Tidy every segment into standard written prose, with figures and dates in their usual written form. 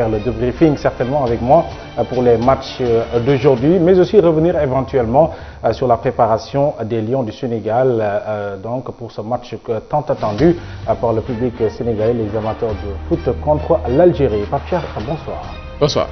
Faire le debriefing certainement avec moi pour les matchs d'aujourd'hui, mais aussi revenir éventuellement sur la préparation des Lions du Sénégal, donc pour ce match tant attendu par le public sénégalais, les amateurs de foot contre l'Algérie. Pape Cheikh, bonsoir. Bonsoir.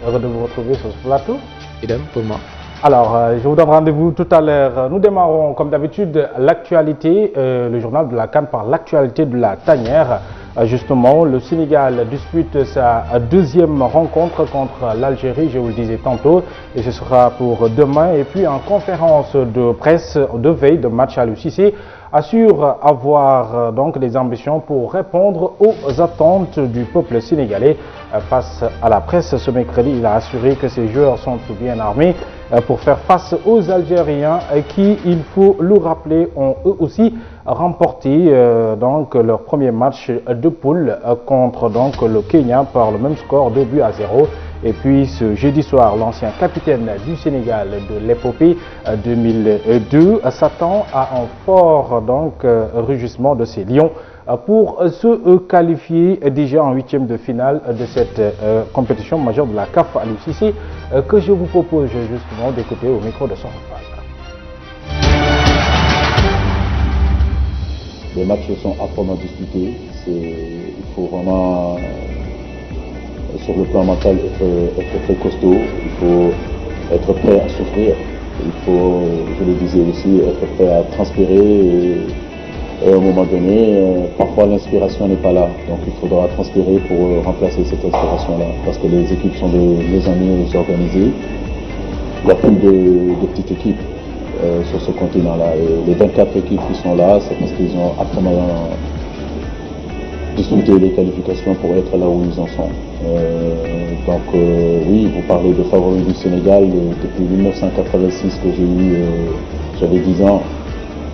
Heureux de vous retrouver sur ce plateau. Idem pour moi. Alors, je vous donne rendez-vous tout à l'heure. Nous démarrons comme d'habitude l'actualité, le journal de la CAN par l'actualité de la tanière. Justement, le Sénégal dispute sa deuxième rencontre contre l'Algérie, je vous le disais tantôt, et ce sera pour demain. Et puis en conférence de presse de veille de match, Aliou Cissé assure avoir donc des ambitions pour répondre aux attentes du peuple sénégalais. Face à la presse ce mercredi, il a assuré que ses joueurs sont bien armés pour faire face aux Algériens qui, il faut le rappeler, ont eux aussi remporté donc leur premier match de poule contre donc le Kenya par le même score 2-0. Et puis ce jeudi soir, l'ancien capitaine du Sénégal de l'épopée 2002 s'attend à un fort donc rugissement de ses Lions pour se qualifier déjà en huitième de finale de cette compétition majeure de la CAF Aliou Cissé que je vous propose justement d'écouter au micro de son frère. Les matchs sont âprement disputés. Il faut vraiment, sur le plan mental, être très costaud. Il faut être prêt à souffrir. Il faut, je le disais aussi, être prêt à transpirer. Et à un moment donné, parfois l'inspiration n'est pas là. Donc il faudra transpirer pour remplacer cette inspiration-là. Parce que les équipes sont des amis organisés. Il n'y a plus de petites équipes sur ce continent-là. Et les 24 équipes qui sont là, c'est parce qu'ils ont âprement disputé les qualifications pour être là où ils en sont. Oui, vous parlez de favoris du Sénégal depuis 1986 que j'ai eu, j'avais 10 ans.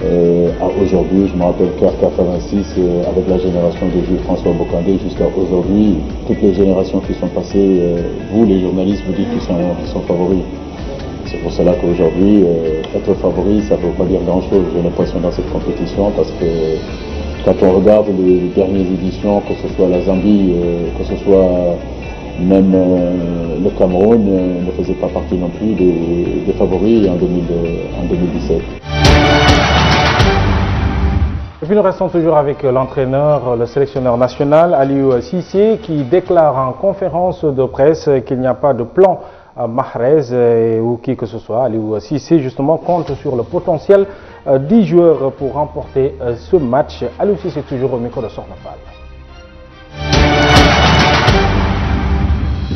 À aujourd'hui, je me rappelle qu'à 86, avec la génération de Jules François Bocandé, jusqu'à aujourd'hui, toutes les générations qui sont passées, vous les journalistes, vous dites qu'ils sont favoris. C'est pour cela qu'aujourd'hui, être favori, ça ne veut pas dire grand-chose, j'ai l'impression, dans cette compétition, parce que quand on regarde les dernières éditions, que ce soit la Zambie, que ce soit même le Cameroun, ne faisait pas partie non plus des favoris en 2017. Et puis nous restons toujours avec l'entraîneur, le sélectionneur national, Aliou Cissé, qui déclare en conférence de presse qu'il n'y a pas de plan Mahrez ou qui que ce soit. Aliou Cissé justement compte sur le potentiel 10 joueurs pour remporter ce match. Aliou Cissé toujours au micro de Sokhna Fall.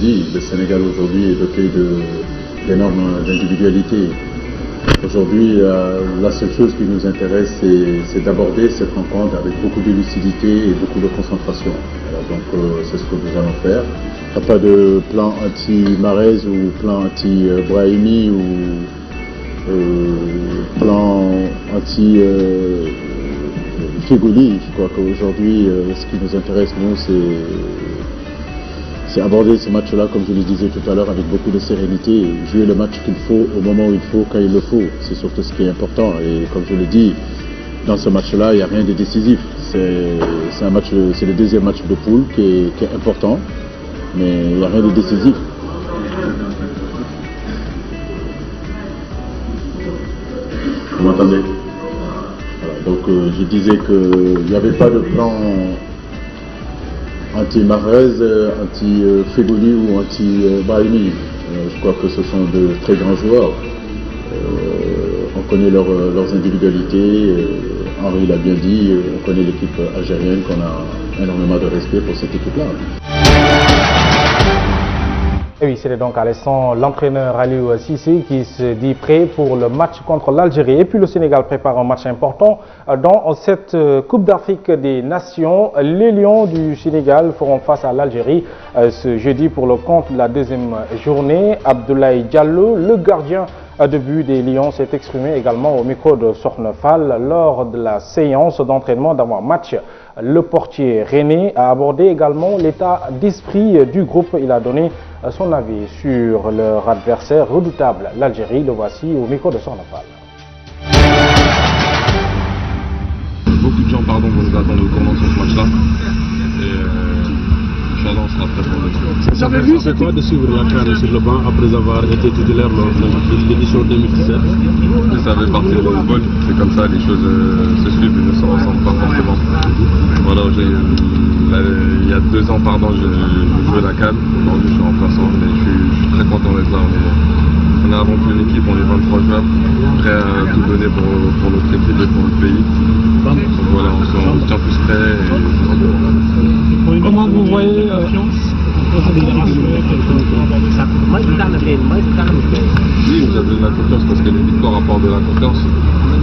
Le Sénégal aujourd'hui est doté d'énormes individualités. Aujourd'hui, la seule chose qui nous intéresse, c'est d'aborder cette rencontre avec beaucoup de lucidité et beaucoup de concentration. C'est ce que nous allons faire. Il n'y a pas de plan anti-Mahrez ou plan anti-Brahimi ou plan anti-Feghouli. Je crois qu'aujourd'hui, ce qui nous intéresse, nous, c'est aborder ce match-là, comme je le disais tout à l'heure, avec beaucoup de sérénité, jouer le match qu'il faut au moment où il faut, quand il le faut. C'est surtout ce qui est important. Et comme je le dis, dans ce match-là, il n'y a rien de décisif. C'est le deuxième match de poule qui est important, mais il n'y a rien de décisif. Vous m'entendez? Voilà, donc je disais qu'il n'y avait pas de plan anti-Mahrez, anti-Feghouli ou anti-Brahimi. Je crois que ce sont de très grands joueurs. On connaît leurs individualités. Henri l'a bien dit, on connaît l'équipe algérienne, qu'on a énormément de respect pour cette équipe-là. Et oui, c'était donc à l'instant l'entraîneur Aliou Cissé qui se dit prêt pour le match contre l'Algérie. Et puis le Sénégal prépare un match important dans cette Coupe d'Afrique des Nations. Les Lions du Sénégal feront face à l'Algérie ce jeudi pour le compte de la deuxième journée. Abdoulaye Diallo, le gardien de but des Lions, s'est exprimé également au micro de Sokhna Fall lors de la séance d'entraînement d'avant-match. Le portier René a abordé également l'état d'esprit du groupe. Il a donné son avis sur leur adversaire redoutable, l'Algérie. Le voici au micro de Sokhna Fall. Beaucoup de gens vont nous attendre comment sur ce match-là. Inch'Allah, on sera prêt pour le jeu. J'avais vu, c'est quoi de suivre la CAN sur le banc après avoir été titulaire lors de l'édition 2017? Ça fait partie du football, c'est comme ça, les choses se suivent et ne se ressemblent pas forcément. Voilà, il y a 2 ans, j'ai joué la CAN, aujourd'hui je suis remplaçant, mais je suis très content d'être là. On est avant tout une équipe, on est 23 joueurs, prêts à tout donner pour notre équipe et pour notre pays. Donc voilà, on se tient tous prêts. Comment vous voyez Oui, vous avez de la confiance parce que les victoires apportent de la confiance.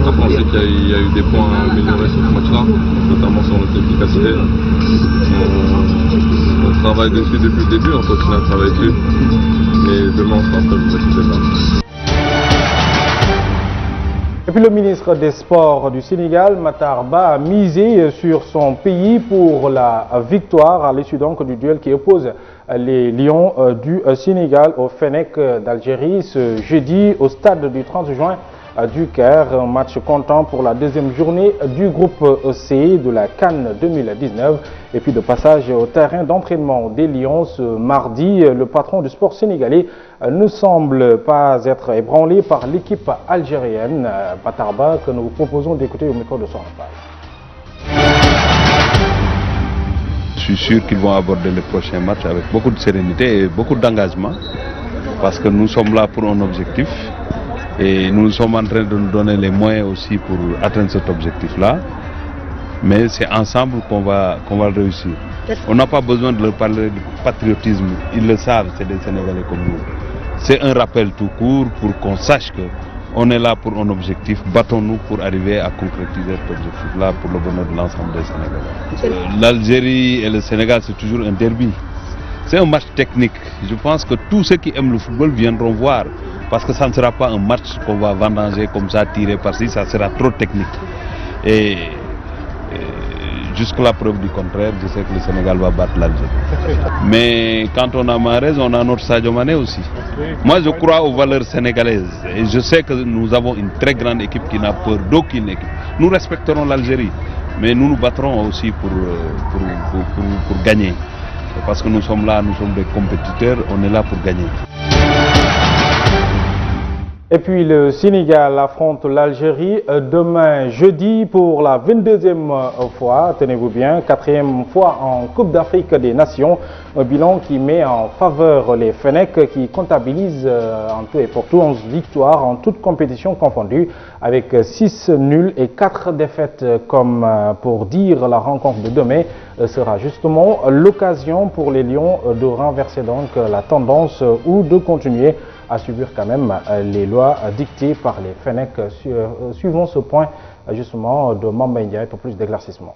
Après, on sait qu'il y a eu des points à améliorer sur ce match-là, notamment sur notre efficacité. On travaille dessus depuis le début, on continue à travailler dessus. Mais demain, on sera prêt pour récupérer ça. Et puis le ministre des Sports du Sénégal, Matar Ba, a misé sur son pays pour la victoire à l'issue donc du duel qui oppose les Lions du Sénégal au Fennec d'Algérie ce jeudi au stade du 30 juin du Caire. Un match comptant pour la deuxième journée du groupe C de la CAN 2019. Et puis de passage au terrain d'entraînement des Lions ce mardi, le patron du sport sénégalais ne semble pas être ébranlé par l'équipe algérienne, Matar Ba, que nous vous proposons d'écouter au micro de son page. Je suis sûr qu'ils vont aborder le prochain match avec beaucoup de sérénité et beaucoup d'engagement parce que nous sommes là pour un objectif et nous sommes en train de nous donner les moyens aussi pour atteindre cet objectif-là. Mais c'est ensemble qu'on va le réussir. On n'a pas besoin de leur parler de patriotisme, ils le savent, c'est des Sénégalais comme nous. C'est un rappel tout court pour qu'on sache qu'on est là pour un objectif, battons-nous pour arriver à concrétiser cet objectif-là pour le bonheur de l'ensemble des Sénégalais. L'Algérie et le Sénégal, c'est toujours un derby. C'est un match technique. Je pense que tous ceux qui aiment le football viendront voir, parce que ça ne sera pas un match qu'on va vendanger comme ça, tirer par-ci, ça sera trop technique. Et jusqu'à la preuve du contraire, je sais que le Sénégal va battre l'Algérie. Mais quand on a Mahrez, on a notre Sadio Mané aussi. Moi, je crois aux valeurs sénégalaises. Et je sais que nous avons une très grande équipe qui n'a peur d'aucune équipe. Nous respecterons l'Algérie, mais nous nous battrons aussi pour gagner. Parce que nous sommes là, nous sommes des compétiteurs, on est là pour gagner. Et puis le Sénégal affronte l'Algérie demain jeudi pour la 22e fois, tenez-vous bien, 4e fois en Coupe d'Afrique des Nations. Un bilan qui met en faveur les Fennecs qui comptabilisent en tout et pour tout 11 victoires en toute compétition confondue avec 6 nuls et 4 défaites. Comme pour dire la rencontre de demain sera justement l'occasion pour les Lions de renverser donc la tendance ou de continuer à subir quand même les lois dictées par les Fennecs. Suivons ce point justement de Mamba Ndiaye pour plus d'éclaircissement.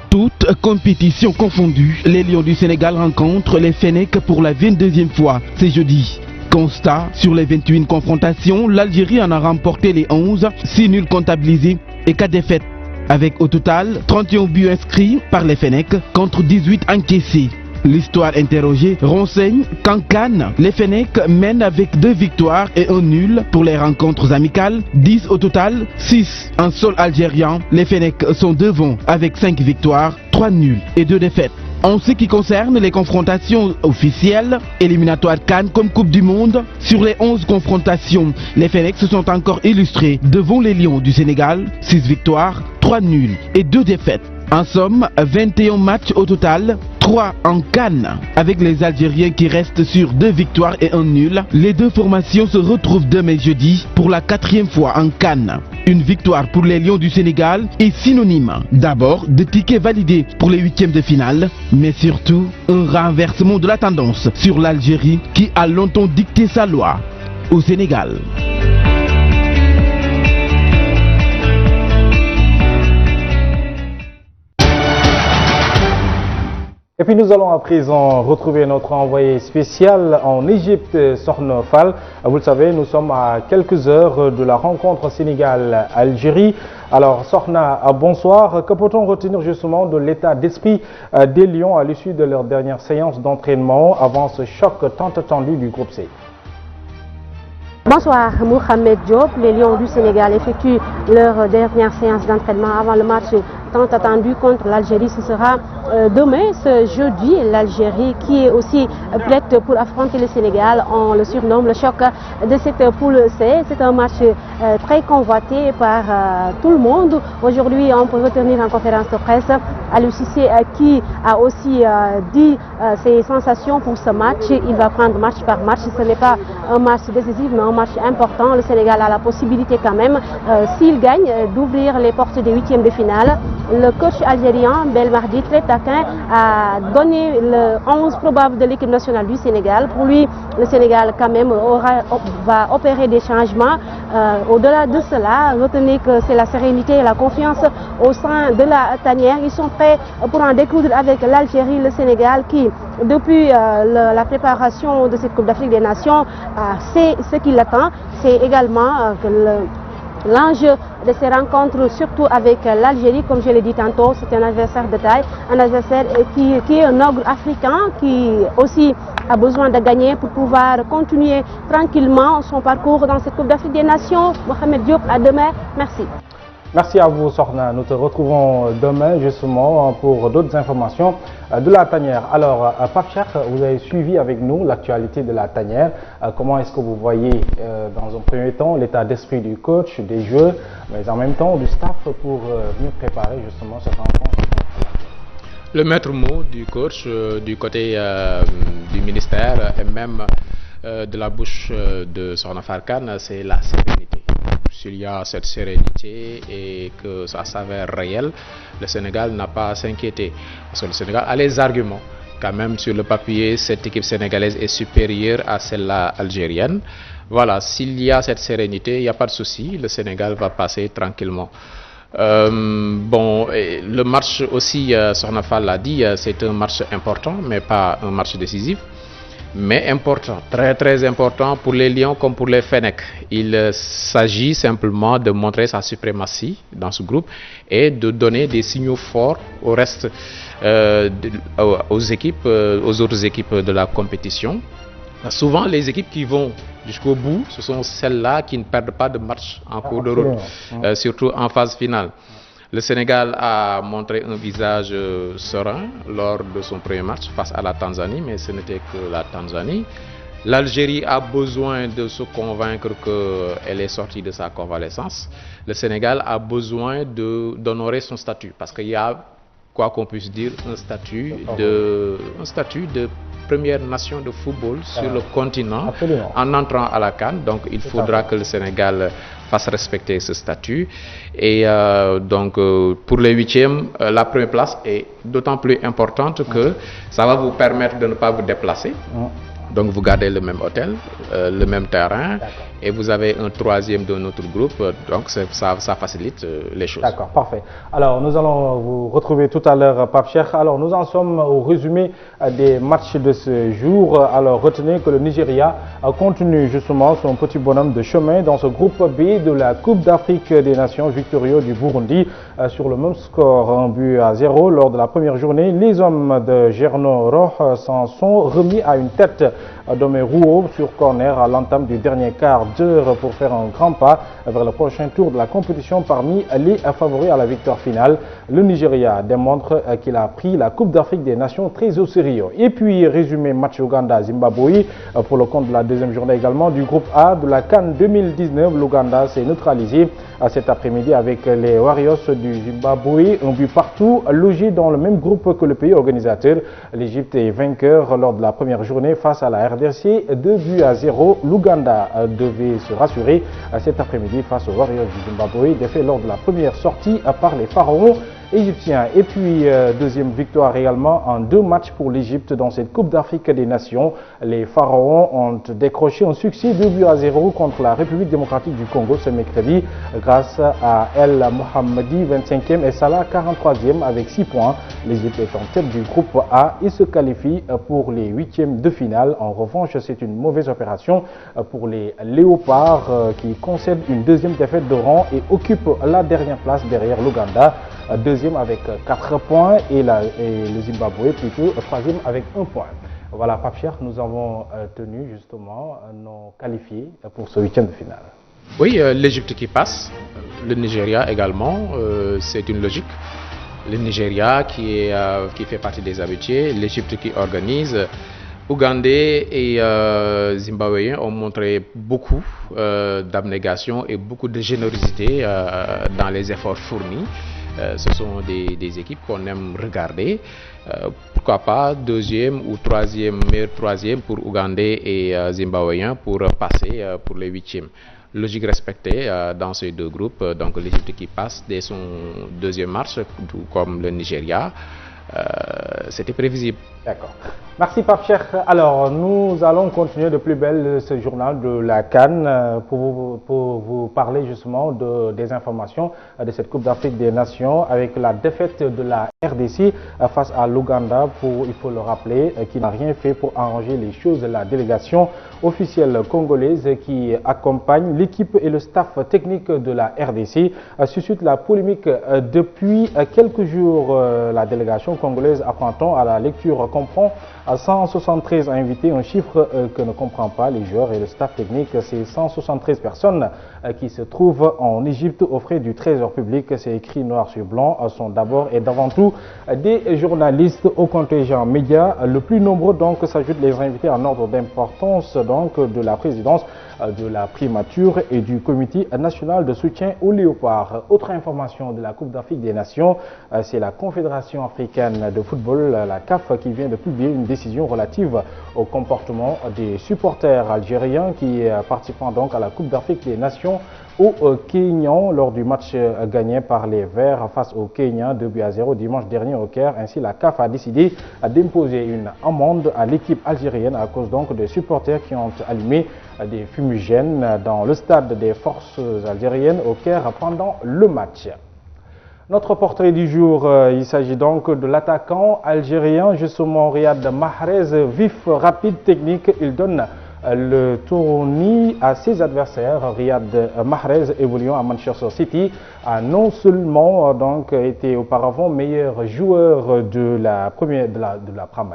Toutes compétitions confondues, les Lions du Sénégal rencontrent les Fennecs pour la 22e fois. C'est jeudi. Constat, sur les 21 confrontations, l'Algérie en a remporté les 11, 6 nuls comptabilisés et 4 défaites. Avec au total 31 buts inscrits par les Fennecs contre 18 encaissés. L'histoire interrogée renseigne qu'en CAN, les Fennecs mènent avec 2 victoires et 1 nul pour les rencontres amicales, 10 au total, 6 en sol algérien. Les Fennecs sont devant avec 5 victoires, 3 nuls et 2 défaites. En ce qui concerne les confrontations officielles, éliminatoires CAN comme Coupe du Monde, sur les 11 confrontations, les Fennecs se sont encore illustrés devant les Lions du Sénégal, 6 victoires, 3 nuls et 2 défaites. En somme, 21 matchs au total, 3 en CAN. Avec les Algériens qui restent sur 2 victoires et 1 nul, les deux formations se retrouvent demain jeudi pour la 4e fois en CAN. Une victoire pour les Lions du Sénégal est synonyme d'abord de tickets validés pour les 8e de finale, mais surtout un renversement de la tendance sur l'Algérie qui a longtemps dicté sa loi au Sénégal. Et puis nous allons à présent retrouver notre envoyé spécial en Égypte, Sokhna Fall. Vous le savez, nous sommes à quelques heures de la rencontre Sénégal-Algérie. Alors Sokhna, bonsoir. Que peut-on retenir justement de l'état d'esprit des Lions à l'issue de leur dernière séance d'entraînement avant ce choc tant attendu du groupe C? Bonsoir Mohamed Diop. Les Lions du Sénégal effectuent leur dernière séance d'entraînement avant le match tant attendu contre l'Algérie. Ce sera demain, ce jeudi, l'Algérie qui est aussi prête pour affronter le Sénégal. On le surnomme le choc de cette poule C. C'est un match très convoité par tout le monde. Aujourd'hui, on peut retenir en conférence de presse Aliou Cissé qui a aussi dit ses sensations pour ce match. Il va prendre match par match. Ce n'est pas un match décisif, mais un match important. Le Sénégal a la possibilité quand même, s'il gagne, d'ouvrir les portes des huitièmes de finale. Le coach algérien, Belmardi, très taquin, a donné le 11 probable de l'équipe nationale du Sénégal. Pour lui, le Sénégal quand même va opérer des changements. Au-delà de cela, retenez que c'est la sérénité et la confiance au sein de la tanière. Ils sont prêts pour en découdre avec l'Algérie, le Sénégal qui, depuis la préparation de cette Coupe d'Afrique des Nations, sait ce qui l'attend. C'est également que l'enjeu de ces rencontres, surtout avec l'Algérie, comme je l'ai dit tantôt, c'est un adversaire de taille, un adversaire qui est un ogre africain, qui aussi a besoin de gagner pour pouvoir continuer tranquillement son parcours dans cette Coupe d'Afrique des Nations. Mohamed Diop, à demain. Merci. Merci à vous, Sorna. Nous te retrouvons demain justement pour d'autres informations de la tanière. Alors, Pape Cheikh, vous avez suivi avec nous l'actualité de la tanière. Comment est-ce que vous voyez dans un premier temps l'état d'esprit du coach, des jeux, mais en même temps du staff pour mieux préparer justement cette rencontre? Le maître mot du coach, du côté du ministère et même de la bouche de Sorna Farkan, c'est la sérénité. S'il y a cette sérénité et que ça s'avère réel, le Sénégal n'a pas à s'inquiéter. Parce que le Sénégal a les arguments. Quand même, sur le papier, cette équipe sénégalaise est supérieure à celle-là algérienne. Voilà, s'il y a cette sérénité, il n'y a pas de souci, le Sénégal va passer tranquillement. Bon, le match aussi, Sorna Fall l'a dit, c'est un match important, mais pas un match décisif. Mais important, très très important pour les Lions comme pour les Fennecs. Il s'agit simplement de montrer sa suprématie dans ce groupe et de donner des signaux forts au reste, aux autres équipes de la compétition. Souvent, les équipes qui vont jusqu'au bout, ce sont celles-là qui ne perdent pas de match en cours de route, surtout en phase finale. Le Sénégal a montré un visage serein lors de son premier match face à la Tanzanie, mais ce n'était que la Tanzanie. L'Algérie a besoin de se convaincre qu'elle est sortie de sa convalescence. Le Sénégal a besoin d'honorer son statut, parce qu'il y a, quoi qu'on puisse dire, un statut de première nation de football sur le continent en entrant à la CAN. Donc il faudra que le Sénégal fasse respecter ce statut. Et donc pour les huitièmes, la première place est d'autant plus importante que ça va vous permettre de ne pas vous déplacer. Donc vous gardez le même hôtel, le même terrain, et vous avez un troisième de notre groupe, donc ça facilite les choses. D'accord, parfait. Alors nous allons vous retrouver tout à l'heure, Pape Cheikh. Alors nous en sommes au résumé des matchs de ce jour. Alors retenez que le Nigeria continue justement son petit bonhomme de chemin dans ce groupe B de la Coupe d'Afrique des Nations, victorieux du Burundi sur le même score, 1-0 lors de la première journée. Les hommes de Gerno Roh s'en sont remis à une tête d'Omeruo sur corner à l'entame du dernier quart d'heure pour faire un grand pas vers le prochain tour de la compétition parmi les favoris à la victoire finale. Le Nigeria démontre qu'il a pris la Coupe d'Afrique des Nations très au sérieux. Et puis résumé match Ouganda-Zimbabwe pour le compte de la deuxième journée également du groupe A de la CAN 2019. L'Ouganda s'est neutralisé cet après-midi avec les Warriors du Zimbabwe, un but partout, logé dans le même groupe que le pays organisateur. L'Égypte est vainqueur lors de la première journée face à la RDC, 2-0. L'Ouganda devait se rassurer cet après-midi face aux Warriors du Zimbabwe, défait lors de la première sortie par les Pharaons égyptiens. Et puis deuxième victoire également en 2 matchs pour l'Égypte dans cette Coupe d'Afrique des Nations. Les Pharaons ont décroché un succès 2-0 contre la République démocratique du Congo ce mercredi grâce à El Mohammadi 25e et Salah 43e avec 6 points. L'Égypte est en tête du groupe A et se qualifie pour les 8e de finale. En revanche, c'est une mauvaise opération pour les Léopards qui concèdent une deuxième défaite de rang et occupent la dernière place derrière l'Ouganda. Deuxième avec 4 points et le Zimbabwe plutôt troisième avec 1 point. Voilà, Pape Cheikh, nous avons tenu justement nos qualifiés pour ce 8e de finale. Oui, l'Égypte qui passe, le Nigeria également, c'est une logique. le Nigeria qui fait partie des habitués, l'Égypte qui organise. Ougandais et Zimbabwéens ont montré beaucoup d'abnégation et beaucoup de générosité dans les efforts fournis. Ce sont des équipes qu'on aime regarder. Pourquoi pas deuxième ou meilleur troisième pour Ougandais et Zimbabwéens pour passer pour les huitièmes. Logique respectée dans ces deux groupes. Donc l'Égypte qui passe dès son deuxième match, tout comme le Nigeria. C'était prévisible. D'accord. Merci Pape Cheikh. Alors, nous allons continuer de plus belle ce journal de la CAN pour vous parler justement des informations de cette Coupe d'Afrique des Nations avec la défaite de la RDC face à l'Ouganda, il faut le rappeler, qui n'a rien fait pour arranger les choses. La délégation officielle congolaise qui accompagne l'équipe et le staff technique de la RDC suscite la polémique depuis quelques jours. La délégation congolaise, apprend-on à la lecture, comprend à 173 invités, un chiffre que ne comprend pas les joueurs et le staff technique. Ces 173 personnes qui se trouvent en Égypte aux frais du Trésor public, c'est écrit noir sur blanc, sont d'abord et d'avant tout des journalistes au contingent médias. Le plus nombreux donc s'ajoutent les invités en ordre d'importance donc de la présidence, de la primature et du comité national de soutien aux léopards. Autre information de la Coupe d'Afrique des Nations, c'est la Confédération africaine de football, la CAF, qui vient de publier une décision relative au comportement des supporters algériens qui participant donc à la Coupe d'Afrique des Nations au Kenya lors du match gagné par les Verts face au Kenya 2-0 dimanche dernier au Caire. Ainsi, la CAF a décidé d'imposer une amende à l'équipe algérienne à cause donc des supporters qui ont allumé des fumigènes dans le stade des forces algériennes au Caire pendant le match. Notre portrait du jour, il s'agit donc de l'attaquant algérien justement Riyad Mahrez, vif, rapide, technique. Il donne le tournis à ses adversaires. Riyad Mahrez, évoluant à Manchester City, a non seulement donc été auparavant meilleur joueur de la Premier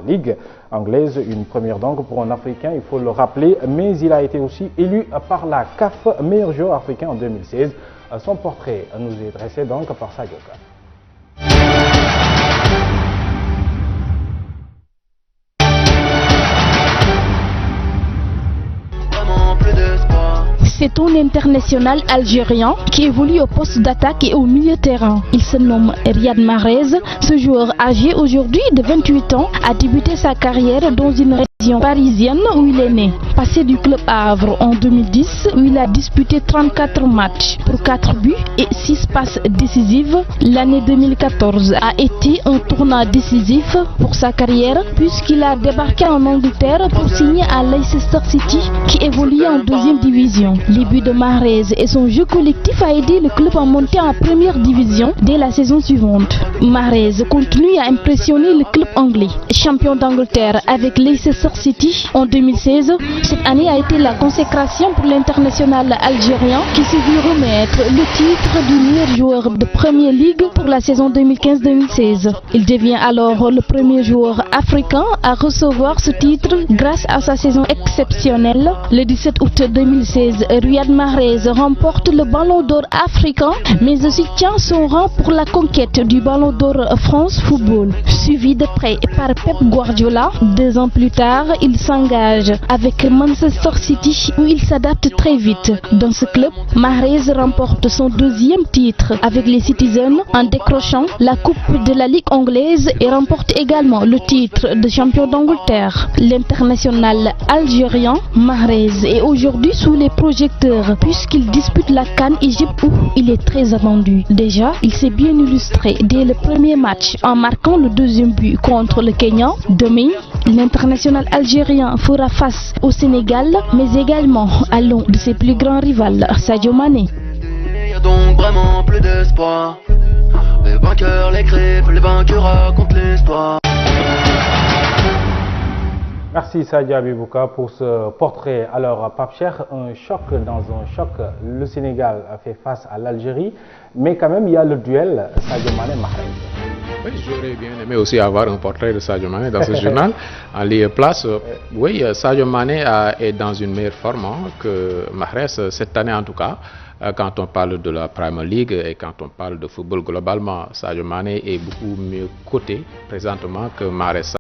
League anglaise, une première donc pour un Africain, il faut le rappeler, mais il a été aussi élu par la CAF meilleur joueur africain en 2016. Son portrait nous est dressé donc par Sadio Ka. C'est un international algérien qui évolue au poste d'attaque et au milieu de terrain. Il se nomme Riyad Mahrez. Ce joueur âgé aujourd'hui de 28 ans a débuté sa carrière dans une région parisienne où il est né. Passé du club Havre en 2010 où il a disputé 34 matchs pour 4 buts et 6 passes décisives. L'année 2014 a été un tournant décisif pour sa carrière puisqu'il a débarqué en Angleterre pour signer à Leicester City qui évolue en deuxième division. Les buts de Mahrez et son jeu collectif a aidé le club à monter en première division dès la saison suivante. Mahrez continue à impressionner le club anglais. Champion d'Angleterre avec Leicester City en 2016, cette année a été la consécration pour l'international algérien qui s'est vu remettre le titre du meilleur joueur de Premier League pour la saison 2015-2016. Il devient alors le premier joueur africain à recevoir ce titre grâce à sa saison exceptionnelle. Le 17 août 2016, Riyad Mahrez remporte le Ballon d'Or africain, mais aussi tient son rang pour la conquête du Ballon d'Or France Football. Suivi de près par Pep Guardiola, 2 ans plus tard, il s'engage avec Manchester City où il s'adapte très vite. Dans ce club, Mahrez remporte son 2e titre avec les Citizens en décrochant la Coupe de la Ligue anglaise et remporte également le titre de champion d'Angleterre. L'international algérien Mahrez est aujourd'hui sous les projecteurs puisqu'il dispute la CAN Égypte où il est très attendu. Déjà, il s'est bien illustré dès le premier match en marquant le 2e but contre le Kenya. Demain, l'international algérien fera face au Sénégal, mais également à l'un de ses plus grands rivales, Sadio Mané. Il y a donc vraiment plus d'espoir. Les vainqueurs l'écrivent, les vainqueurs racontent l'histoire. Merci Sadia Bibouka pour ce portrait. Alors, Pape Cheikh, un choc dans un choc. Le Sénégal a fait face à l'Algérie, mais quand même, il y a le duel Sadio Mané-Mahrez. Oui, j'aurais bien aimé aussi avoir un portrait de Sadio Mané dans ce journal. En lieu place, oui, Sadio Mané est dans une meilleure forme que Mahrez cette année en tout cas. quand on parle de la Premier League et quand on parle de football globalement. Sadio Mané est beaucoup mieux coté présentement que Mahrez.